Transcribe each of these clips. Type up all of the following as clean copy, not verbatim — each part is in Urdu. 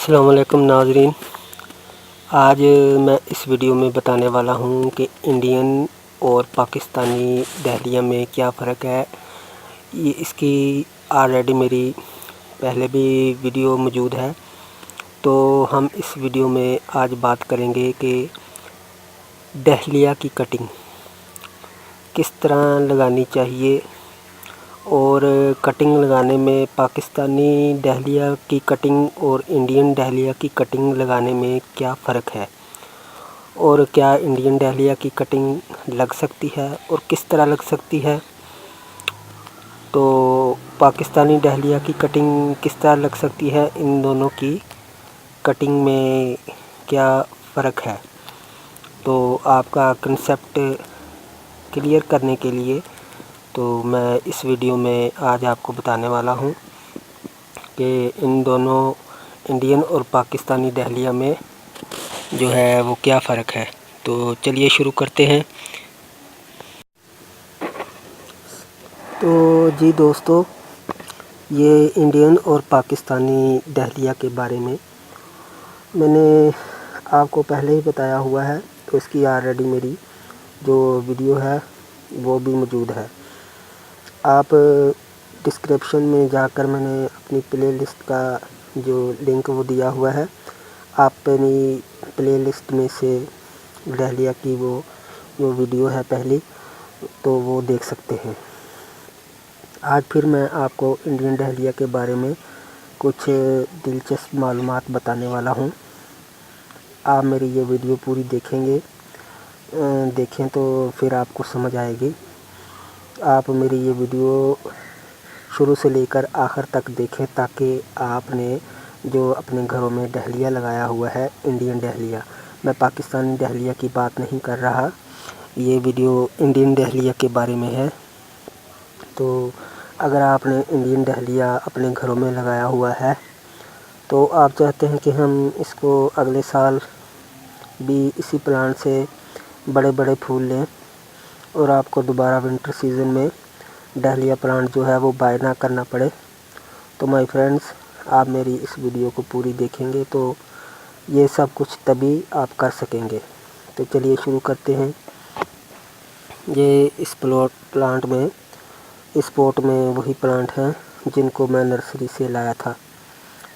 السلام علیکم ناظرین، آج میں اس ویڈیو میں بتانے والا ہوں کہ انڈین اور پاکستانی ڈہلیہ میں کیا فرق ہے۔ یہ اس کی آلریڈی میری پہلے بھی ویڈیو موجود ہے، تو ہم اس ویڈیو میں آج بات کریں گے کہ ڈہلیہ کی کٹنگ کس طرح لگانی چاہیے، اور کٹنگ لگانے میں پاکستانی ڈہلیہ کی کٹنگ اور انڈین ڈہلیہ کی کٹنگ لگانے میں کیا فرق ہے، اور کیا انڈین ڈہلیہ کی کٹنگ لگ سکتی ہے اور کس طرح لگ سکتی ہے، تو پاکستانی ڈہلیہ کی کٹنگ کس طرح لگ سکتی ہے، ان دونوں کی کٹنگ میں کیا فرق ہے۔ تو آپ کا کنسیپٹ کلیئر کرنے کے لیے تو میں اس ویڈیو میں آج آپ کو بتانے والا ہوں کہ ان دونوں انڈین اور پاکستانی ڈہلیہ میں جو ہے وہ کیا فرق ہے۔ تو چلیے شروع کرتے ہیں۔ تو جی دوستو، یہ انڈین اور پاکستانی ڈہلیہ کے بارے میں نے آپ کو پہلے ہی بتایا ہوا ہے، تو اس کی آلریڈی میری جو ویڈیو ہے وہ بھی موجود ہے۔ آپ ڈسکرپشن میں جا کر میں نے اپنی پلے لسٹ کا جو لنک وہ دیا ہوا ہے، آپ اپنی پلے لسٹ میں سے ڈہلیہ کی وہ جو ویڈیو ہے پہلی، تو وہ دیکھ سکتے ہیں۔ آج پھر میں آپ کو انڈین ڈہلیہ کے بارے میں کچھ دلچسپ معلومات بتانے والا ہوں۔ آپ میری یہ ویڈیو پوری دیکھیں تو پھر آپ کو سمجھ آئے گی۔ آپ میری یہ ویڈیو شروع سے لے کر آخر تک دیکھیں، تاکہ آپ نے جو اپنے گھروں میں ڈہلیہ لگایا ہوا ہے، انڈین ڈہلیہ، میں پاکستانی ڈہلیہ کی بات نہیں کر رہا، یہ ویڈیو انڈین ڈہلیہ کے بارے میں ہے۔ تو اگر آپ نے انڈین ڈہلیہ اپنے گھروں میں لگایا ہوا ہے، تو آپ چاہتے ہیں کہ ہم اس کو اگلے سال بھی اسی پلانٹ سے بڑے بڑے پھول لیں، اور آپ کو دوبارہ ونٹر سیزن میں ڈہلیہ پلانٹ جو ہے وہ بائی نہ کرنا پڑے، تو مائی فرینڈز، آپ میری اس ویڈیو کو پوری دیکھیں گے تو یہ سب کچھ تبھی آپ کر سکیں گے۔ تو چلیے شروع کرتے ہیں۔ یہ اس پوٹ میں وہی پلانٹ ہیں جن کو میں نرسری سے لایا تھا۔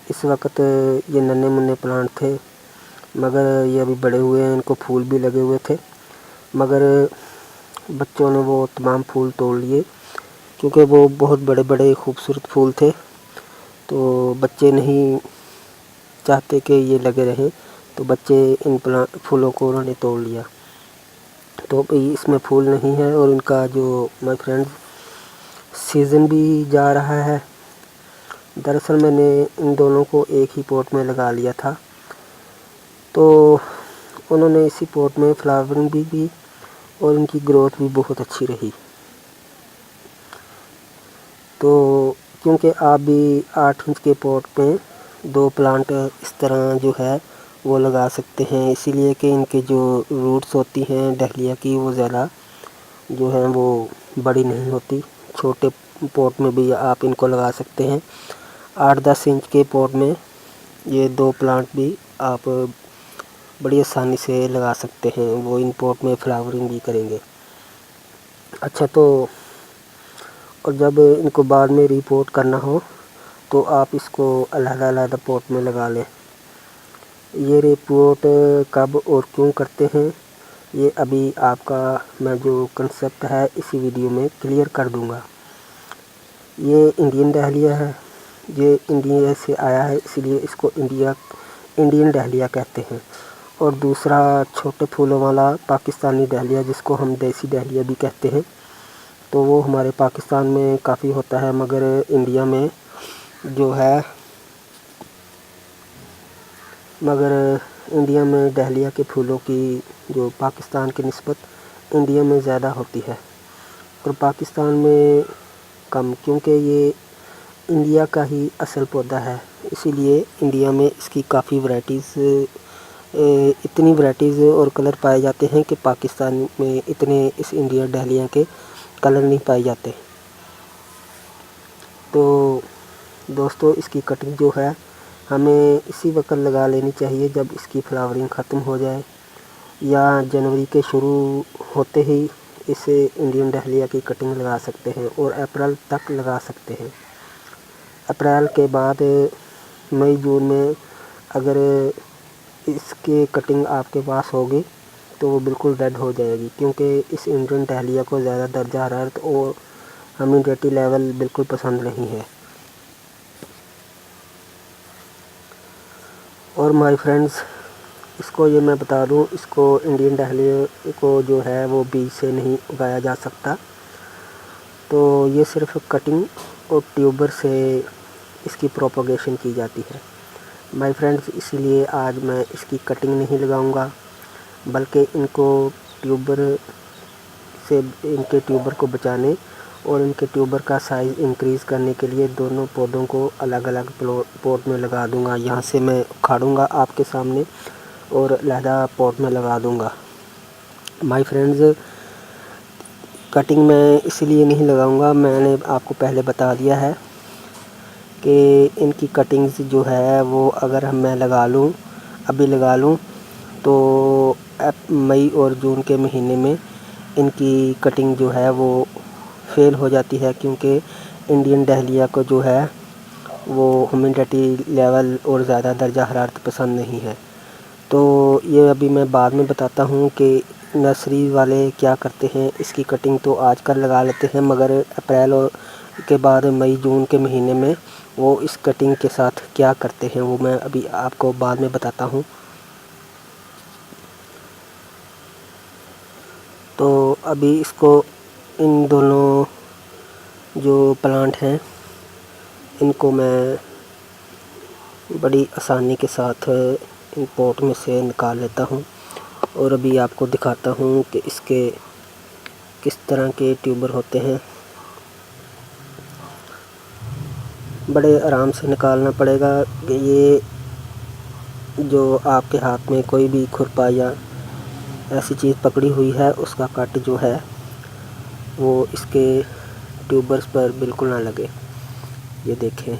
اس وقت یہ ننے منے پلانٹ تھے، مگر یہ ابھی بڑے ہوئے ہیں، ان کو پھول بھی لگے ہوئے تھے، مگر بچوں نے وہ تمام پھول توڑ لیے، کیونکہ وہ بہت بڑے بڑے خوبصورت پھول تھے، تو بچے نہیں چاہتے کہ یہ لگے رہیں، تو بچے ان پھولوں کو انہوں نے توڑ لیا، تو اس میں پھول نہیں ہے، اور ان کا جو مائی فرینڈ سیزن بھی جا رہا ہے۔ دراصل میں نے ان دونوں کو ایک ہی پوٹ میں لگا لیا تھا، تو انہوں نے اسی پوٹ میں فلاورنگ بھی کی، اور ان کی گروتھ بھی بہت اچھی رہی۔ تو کیونکہ آپ بھی 8 انچ کے پوٹ میں 2 پلانٹ اس طرح جو ہے وہ لگا سکتے ہیں، اسی لیے کہ ان کے جو روٹس ہوتی ہیں ڈہلیہ کی، وہ زیادہ جو ہیں وہ بڑی نہیں ہوتی۔ چھوٹے پوٹ میں بھی آپ ان کو لگا سکتے ہیں۔ 8-10 انچ کے پوٹ میں یہ 2 پلانٹ بھی آپ بڑی آسانی سے لگا سکتے ہیں، وہ ان پوٹ میں فلاورنگ بھی کریں گے۔ اچھا، تو اور جب ان کو بعد میں ری پوٹ کرنا ہو تو آپ اس کو علیحدہ علیحدہ پوٹ میں لگا لیں۔ یہ ری پوٹ کب اور کیوں کرتے ہیں، یہ ابھی آپ کا میں جو کنسیپٹ ہے اسی ویڈیو میں کلیئر کر دوں گا۔ یہ انڈین ڈہلیہ ہے، یہ انڈیا سے آیا ہے، اسی لیے اس کو انڈین ڈہلیہ کہتے ہیں۔ اور دوسرا چھوٹے پھولوں والا پاکستانی ڈہلیہ، جس کو ہم دیسی ڈہلیہ بھی کہتے ہیں، تو وہ ہمارے پاکستان میں کافی ہوتا ہے، مگر انڈیا میں ڈہلیہ کے پھولوں کی جو پاکستان کی نسبت انڈیا میں زیادہ ہوتی ہے، اور پاکستان میں کم، کیونکہ یہ انڈیا کا ہی اصل پودا ہے، اسی لیے انڈیا میں اس کی کافی اتنی ورائٹیز اور کلر پائے جاتے ہیں کہ پاکستان میں اتنے اس انڈیا ڈہلیہ کے کلر نہیں پائے جاتے۔ تو دوستو، اس کی کٹنگ جو ہے ہمیں اسی وقت لگا لینی چاہیے جب اس کی فلاورنگ ختم ہو جائے، یا جنوری کے شروع ہوتے ہی اسے انڈین ڈہلیا کی کٹنگ لگا سکتے ہیں اور اپریل تک لگا سکتے ہیں۔ اپریل کے بعد مئی جون میں اگر اس کی کٹنگ آپ کے پاس ہوگی تو وہ بالکل ڈیڈ ہو جائے گی، کیونکہ اس انڈین ڈہلیا کو زیادہ درجہ حرارت اور ہیومیڈیٹی لیول بالکل پسند نہیں ہے۔ اور مائی فرینڈز، اس کو یہ میں بتا دوں، اس کو انڈین ڈہلیا کو جو ہے وہ بیج سے نہیں اگایا جا سکتا، تو یہ صرف کٹنگ اور ٹیوبر سے اس کی پروپگیشن کی جاتی ہے۔ مائی فرینڈز، اسی لیے آج میں اس کی کٹنگ نہیں لگاؤں گا، بلکہ ان کو ٹیوبر سے ان کے ٹیوبر کو بچانے اور ان کے ٹیوبر کا سائز انکریز کرنے کے لیے دونوں پودوں کو الگ الگ پوٹ میں لگا دوں گا۔ یہاں سے میں اکھاڑوں گا آپ کے سامنے اور علیحدہ پوٹ میں لگا دوں گا۔ مائی فرینڈز، کٹنگ میں اسی لیے نہیں لگاؤں گا، میں نے آپ کو پہلے بتا دیا ہے کہ ان کی کٹنگز جو ہے وہ اگر میں ابھی لگا لوں تو مئی اور جون کے مہینے میں ان کی کٹنگ جو ہے وہ فیل ہو جاتی ہے، کیونکہ انڈین ڈہلیا کو جو ہے وہ ہیومیڈیٹی لیول اور زیادہ درجہ حرارت پسند نہیں ہے۔ تو یہ ابھی میں بعد میں بتاتا ہوں کہ نرسری والے کیا کرتے ہیں۔ اس کی کٹنگ تو آج کل لگا لیتے ہیں، مگر اپریل کے بعد مئی جون کے مہینے میں وہ اس کٹنگ کے ساتھ کیا کرتے ہیں وہ میں ابھی آپ کو بعد میں بتاتا ہوں۔ تو ابھی اس کو ان دونوں جو پلانٹ ہیں ان کو میں بڑی آسانی کے ساتھ ان پوٹ میں سے نکال لیتا ہوں، اور ابھی آپ کو دکھاتا ہوں کہ اس کے کس طرح کے ٹیوبر ہوتے ہیں۔ بڑے آرام سے نکالنا پڑے گا کہ یہ جو آپ کے ہاتھ میں کوئی بھی کھرپا یا ایسی چیز پکڑی ہوئی ہے اس کا کٹ جو ہے وہ اس کے ٹیوبرز پر بالکل نہ لگے۔ یہ دیکھیں،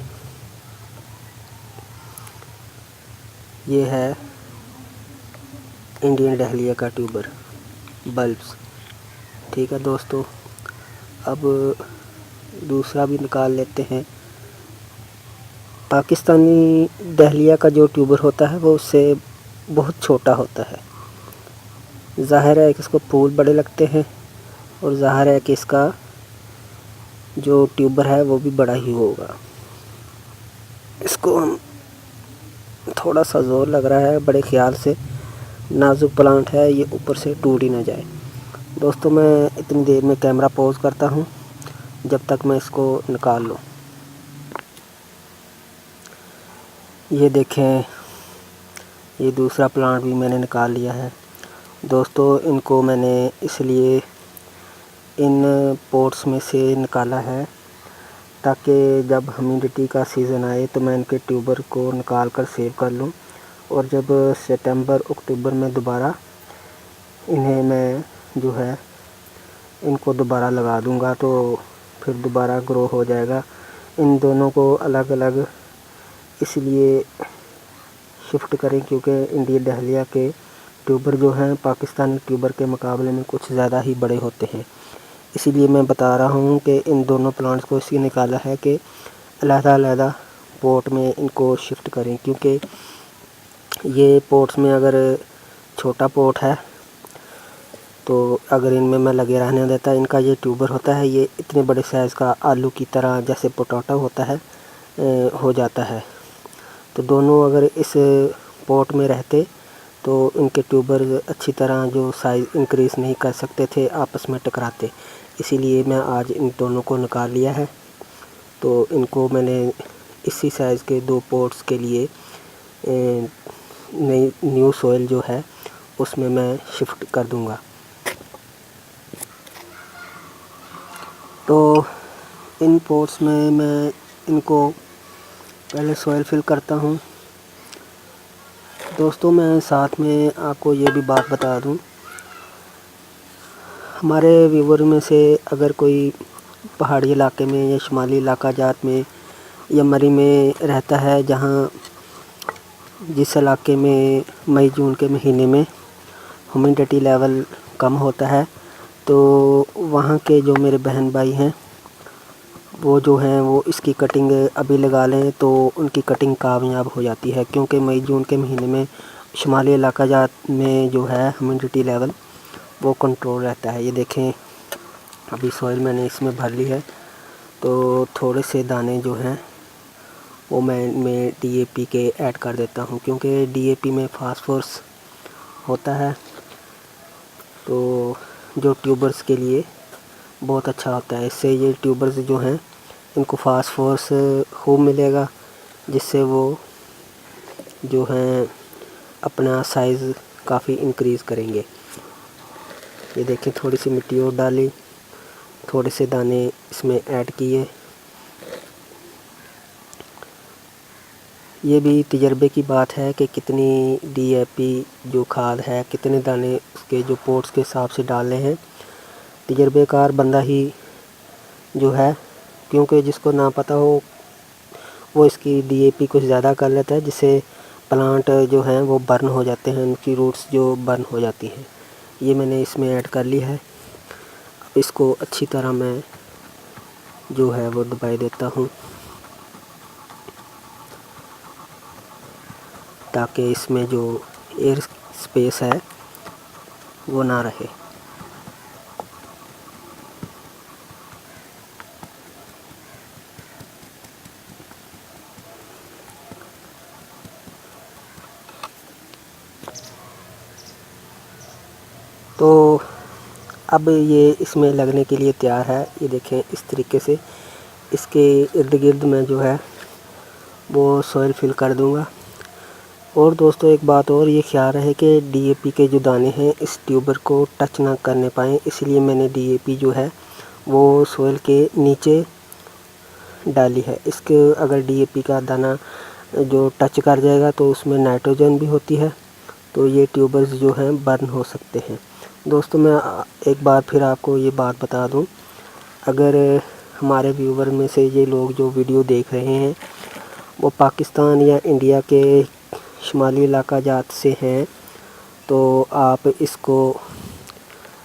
یہ ہے انڈین ڈہلیا کا ٹیوبر بلبس، ٹھیک ہے دوستو۔ اب دوسرا بھی نکال لیتے ہیں۔ پاکستانی ڈہلیا کا جو ٹیوبر ہوتا ہے وہ اس سے بہت چھوٹا ہوتا ہے۔ ظاہر ہے کہ اس کو پھول بڑے لگتے ہیں، اور ظاہر ہے کہ اس کا جو ٹیوبر ہے وہ بھی بڑا ہی ہوگا۔ اس کو ہم تھوڑا سا زور لگ رہا ہے، بڑے خیال سے، نازک پلانٹ ہے، یہ اوپر سے ٹوٹ ہی نہ جائے۔ دوستو، میں اتنی دیر میں کیمرہ پوز کرتا ہوں جب تک میں اس کو نکال لوں۔ یہ دیکھیں، یہ دوسرا پلانٹ بھی میں نے نکال لیا ہے۔ دوستو، ان کو میں نے اس لیے ان پوٹس میں سے نکالا ہے تاکہ جب ہیومیڈیٹی کا سیزن آئے تو میں ان کے ٹیوبر کو نکال کر سیو کر لوں، اور جب ستمبر اکتوبر میں دوبارہ انہیں میں جو ہے ان کو دوبارہ لگا دوں گا تو پھر دوبارہ گرو ہو جائے گا۔ ان دونوں کو الگ الگ اس لیے شفٹ کریں کیونکہ انڈین ڈہلیا کے ٹیوبر جو ہیں پاکستانی ٹیوبر کے مقابلے میں کچھ زیادہ ہی بڑے ہوتے ہیں۔ اسی لیے میں بتا رہا ہوں کہ ان دونوں پلانٹس کو اس لیے نکالا ہے کہ علیحدہ علیحدہ پوٹ میں ان کو شفٹ کریں، کیونکہ یہ پوٹس میں اگر چھوٹا پوٹ ہے تو اگر ان میں لگے رہنے دیتا، ان کا یہ ٹیوبر ہوتا ہے یہ اتنے بڑے سائز کا آلو کی طرح جیسے پوٹیٹو ہوتا ہے ہو جاتا ہے۔ تو دونوں اگر اس پوٹ میں رہتے تو ان کے ٹیوبر اچھی طرح جو سائز انکریز نہیں کر سکتے تھے، آپس میں ٹکراتے۔ اسی لیے میں آج ان دونوں کو نکال لیا ہے، تو ان کو میں نے اسی سائز کے دو پوٹس کے لیے نیو سوئل جو ہے اس میں شفٹ کر دوں گا۔ تو ان پوٹس میں ان کو پہلے سوئل فل کرتا ہوں۔ دوستوں، میں ساتھ میں آپ کو یہ بھی بات بتا دوں، ہمارے ویور میں سے اگر کوئی پہاڑی علاقے میں یا شمالی علاقہ جات میں یا مری میں رہتا ہے جہاں جس علاقے میں مئی جون کے مہینے میں ہیومیڈیٹی لیول کم ہوتا ہے، تو وہاں کے جو میرے بہن بھائی ہیں وہ جو ہیں وہ اس کی کٹنگ ابھی لگا لیں تو ان کی کٹنگ کامیاب ہو جاتی ہے، کیونکہ مئی جون کے مہینے میں شمالی علاقہ جات میں جو ہے ہیومیڈیٹی لیول وہ کنٹرول رہتا ہے۔ یہ دیکھیں ابھی سوئل میں نے اس میں بھر لی ہے، تو تھوڑے سے دانے جو ہیں وہ میں ڈی اے پی کے ایڈ کر دیتا ہوں، کیونکہ ڈی اے پی میں فاسفورس ہوتا ہے، تو جو ٹیوبرز کے لیے بہت اچھا ہوتا ہے۔ اس سے یہ ٹیوبرز جو ہیں ان کو فاسفورس خوب ملے گا، جس سے وہ جو ہیں اپنا سائز کافی انکریز کریں گے۔ یہ دیکھیں تھوڑی سی مٹی اور ڈالی، تھوڑے سے دانے اس میں ایڈ کیے۔ یہ بھی تجربے کی بات ہے کہ کتنی ڈی اے پی جو کھاد ہے کتنے دانے اس کے جو پوٹس کے حساب سے ڈالنے ہیں، تجربے کار بندہ ہی جو ہے، کیونکہ جس کو نہ پتہ ہو وہ اس کی ڈی اے پی کچھ زیادہ کر لیتا ہے، جس سے پلانٹ جو ہیں وہ برن ہو جاتے ہیں، ان کی روٹس جو برن ہو جاتی ہیں۔ یہ میں نے اس میں ایڈ کر لی ہے، اب اس کو اچھی طرح میں جو ہے وہ دبائی دیتا ہوں تاکہ اس میں جو ایئر سپیس ہے وہ نہ رہے۔ تو اب یہ اس میں لگنے کے لیے تیار ہے۔ یہ دیکھیں اس طریقے سے اس کے ارد گرد میں جو ہے وہ سوئل فل کر دوں گا۔ اور دوستو ایک بات اور یہ خیال رہے کہ ڈی اے پی کے جو دانے ہیں اس ٹیوبر کو ٹچ نہ کرنے پائیں، اس لیے میں نے ڈی اے پی جو ہے وہ سوئل کے نیچے ڈالی ہے۔ اس کے اگر ڈی اے پی کا دانہ جو ٹچ کر جائے گا تو اس میں نائٹروجن بھی ہوتی ہے، تو یہ ٹیوبرز جو ہیں برن ہو سکتے ہیں۔ دوستو میں ایک بار پھر آپ کو یہ بات بتا دوں، اگر ہمارے ویور میں سے یہ لوگ جو ویڈیو دیکھ رہے ہیں وہ پاکستان یا انڈیا کے شمالی علاقہ جات سے ہیں، تو آپ اس کو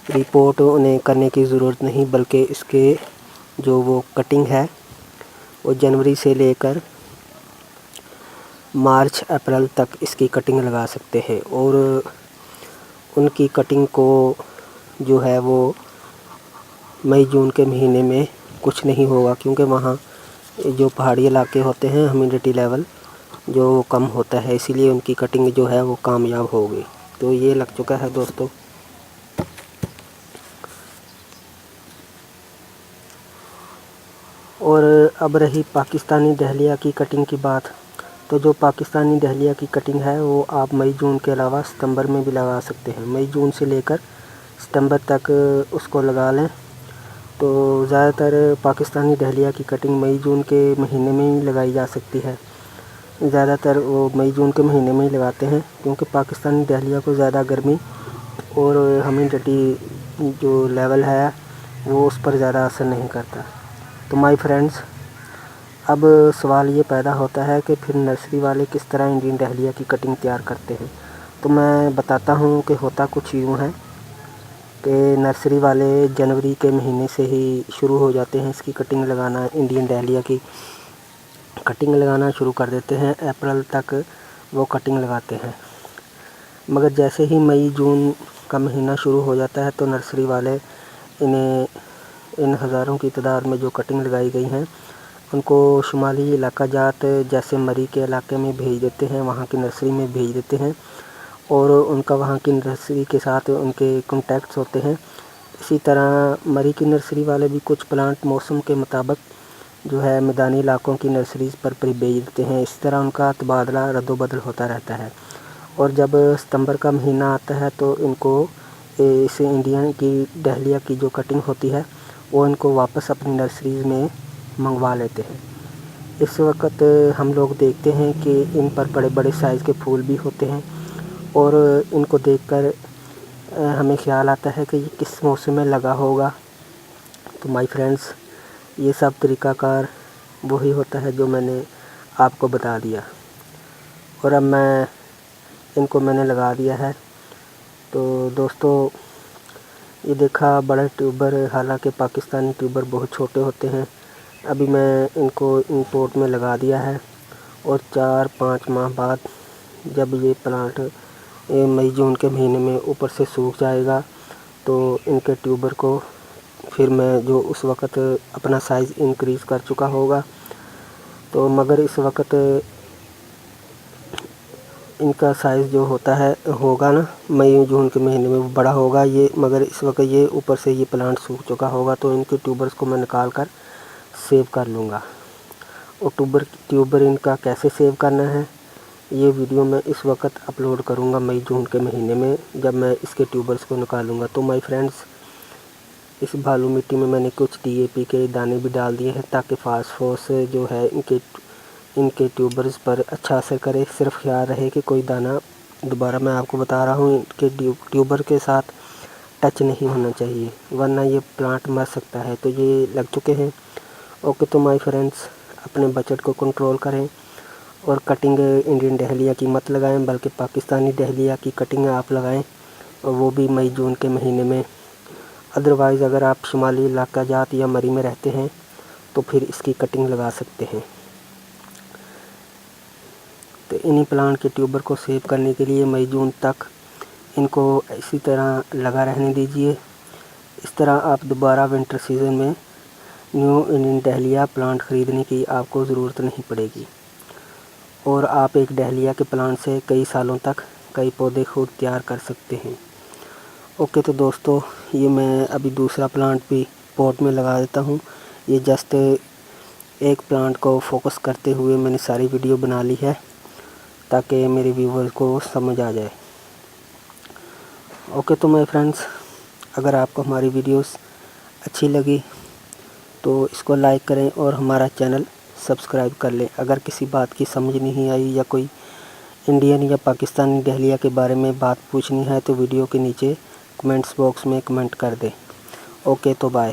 رپورٹ انہیں کرنے کی ضرورت نہیں، بلکہ اس کے جو وہ کٹنگ ہے وہ جنوری سے لے کر مارچ اپریل تک اس کی کٹنگ لگا سکتے ہیں، اور ان کی کٹنگ کو جو ہے وہ مئی جون کے مہینے میں کچھ نہیں ہوگا، کیونکہ وہاں جو پہاڑی علاقے ہوتے ہیں ہیومیڈیٹی لیول جو کم ہوتا ہے، اسی لیے ان کی کٹنگ جو ہے وہ کامیاب ہوگی۔ تو یہ لگ چکا ہے دوستو۔ اور اب رہی پاکستانی ڈہلیا کی کٹنگ کی بات، تو جو پاکستانی ڈہلیا کی کٹنگ ہے وہ آپ مئی جون کے علاوہ ستمبر میں بھی لگا سکتے ہیں۔ مئی جون سے لے کر ستمبر تک اس کو لگا لیں، تو زیادہ تر پاکستانی ڈہلیا کی کٹنگ مئی جون کے مہینے میں ہی لگائی جا سکتی ہے۔ زیادہ تر وہ مئی جون کے مہینے میں ہی لگاتے ہیں، کیونکہ پاکستانی ڈہلیا کو زیادہ گرمی اور ہیومیڈیٹی جو لیول ہے وہ اس پر زیادہ اثر نہیں کرتا۔ تو مائی فرینڈز، اب سوال یہ پیدا ہوتا ہے کہ پھر نرسری والے کس طرح انڈین ڈہلیا کی کٹنگ تیار کرتے ہیں؟ تو میں بتاتا ہوں کہ ہوتا کچھ یوں ہے کہ نرسری والے جنوری کے مہینے سے ہی شروع ہو جاتے ہیں اس کی کٹنگ لگانا، انڈین ڈہلیا کی کٹنگ لگانا شروع کر دیتے ہیں، اپریل تک وہ کٹنگ لگاتے ہیں۔ مگر جیسے ہی مئی جون کا مہینہ شروع ہو جاتا ہے تو نرسری والے ان ہزاروں کی تعداد میں جو کٹنگ لگائی گئی ہیں ان کو شمالی علاقہ جات جیسے مری کے علاقے میں بھیج دیتے ہیں، وہاں کی نرسری میں بھیج دیتے ہیں، اور ان کا وہاں کی نرسری کے ساتھ ان کے کنٹیکٹس ہوتے ہیں۔ اسی طرح مری کی نرسری والے بھی کچھ پلانٹ موسم کے مطابق جو ہے میدانی علاقوں کی نرسریز پر بھیج دیتے ہیں، اس طرح ان کا تبادلہ رد و بدل ہوتا رہتا ہے۔ اور جب ستمبر کا مہینہ آتا ہے تو ان کو اس انڈین کی ڈہلیا کی جو کٹنگ ہوتی ہے وہ ان کو واپس اپنی نرسریز میں منگوا لیتے ہیں۔ اس وقت ہم لوگ دیکھتے ہیں کہ ان پر بڑے بڑے سائز کے پھول بھی ہوتے ہیں، اور ان کو دیکھ کر ہمیں خیال آتا ہے کہ یہ کس موسم میں لگا ہوگا۔ تو مائی فرینڈز، یہ سب طریقہ کار وہی ہوتا ہے جو میں نے آپ کو بتا دیا۔ اور اب میں نے لگا دیا ہے۔ تو دوستو یہ دیکھا بڑے ٹیوبر، حالانکہ پاکستانی ٹیوبر بہت چھوٹے ہوتے ہیں۔ ابھی میں ان کو امپورٹ میں لگا دیا ہے، اور 4-5 ماہ بعد جب یہ پلانٹ مئی جون کے مہینے میں اوپر سے سوکھ جائے گا تو ان کے ٹیوبر کو پھر میں جو اس وقت اپنا سائز انکریز کر چکا ہوگا، تو مگر اس وقت ان کا سائز جو ہوگا نا مئی جون کے مہینے میں وہ بڑا ہوگا مگر اس وقت یہ اوپر سے یہ پلانٹ سوکھ چکا ہوگا، تو ان کے ٹیوبرز کو میں نکال کر سیو کر لوں گا۔ اور ٹیوبر ان کا کیسے سیو کرنا ہے یہ ویڈیو میں اس وقت اپلوڈ کروں گا مئی جون کے مہینے میں، جب میں اس کے ٹیوبرز کو نکالوں گا۔ تو مائی فرینڈز، اس بالو مٹی میں نے کچھ DAP کے دانے بھی ڈال دیے ہیں تاکہ فاسفورس جو ہے ان کے ٹیوبرز پر اچھا اثر کرے۔ صرف خیال رہے کہ کوئی دانہ، دوبارہ میں آپ کو بتا رہا ہوں، کہ ٹیوبر کے ساتھ ٹچ نہیں ہونا چاہیے، ورنہ یہ پلانٹ مر سکتا ہے۔ تو یہ لگ چکے ہیں۔ اوکے، تو مائی فرینڈز، اپنے بجٹ کو کنٹرول کریں اور کٹنگ انڈین ڈہلیا کی مت لگائیں، بلکہ پاکستانی ڈہلیا کی کٹنگ آپ لگائیں، اور وہ بھی مئی جون کے مہینے میں۔ ادروائز اگر آپ شمالی علاقہ جات یا مری میں رہتے ہیں تو پھر اس کی کٹنگ لگا سکتے ہیں۔ تو انہی پلانٹ کے ٹیوبر کو سیو کرنے کے لیے مئی جون تک ان کو اسی طرح لگا رہنے دیجیے۔ اس طرح آپ دوبارہ ونٹر سیزن میں نیو انڈین ڈہلیا پلانٹ خریدنے کی آپ کو ضرورت نہیں پڑے گی، اور آپ ایک ڈہلیا کے پلانٹ سے کئی سالوں تک کئی پودے خود تیار کر سکتے ہیں۔ اوکے، تو دوستو یہ میں ابھی دوسرا پلانٹ بھی پوٹ میں لگا دیتا ہوں۔ یہ جسٹ ایک پلانٹ کو فوکس کرتے ہوئے میں نے ساری ویڈیو بنا لی ہے تاکہ میرے ویورز کو سمجھ آ جائے۔ اوکے، تو مائی فرینڈز، اگر آپ کو ہماری ویڈیوز اچھی لگی تو اس کو لائک کریں اور ہمارا چینل سبسکرائب کر لیں۔ اگر کسی بات کی سمجھ نہیں آئی یا کوئی انڈین یا پاکستانی ڈہلیا کے بارے میں بات پوچھنی ہے تو ویڈیو کے نیچے کمنٹس باکس میں کمنٹ کر دیں۔ اوکے، تو بائے۔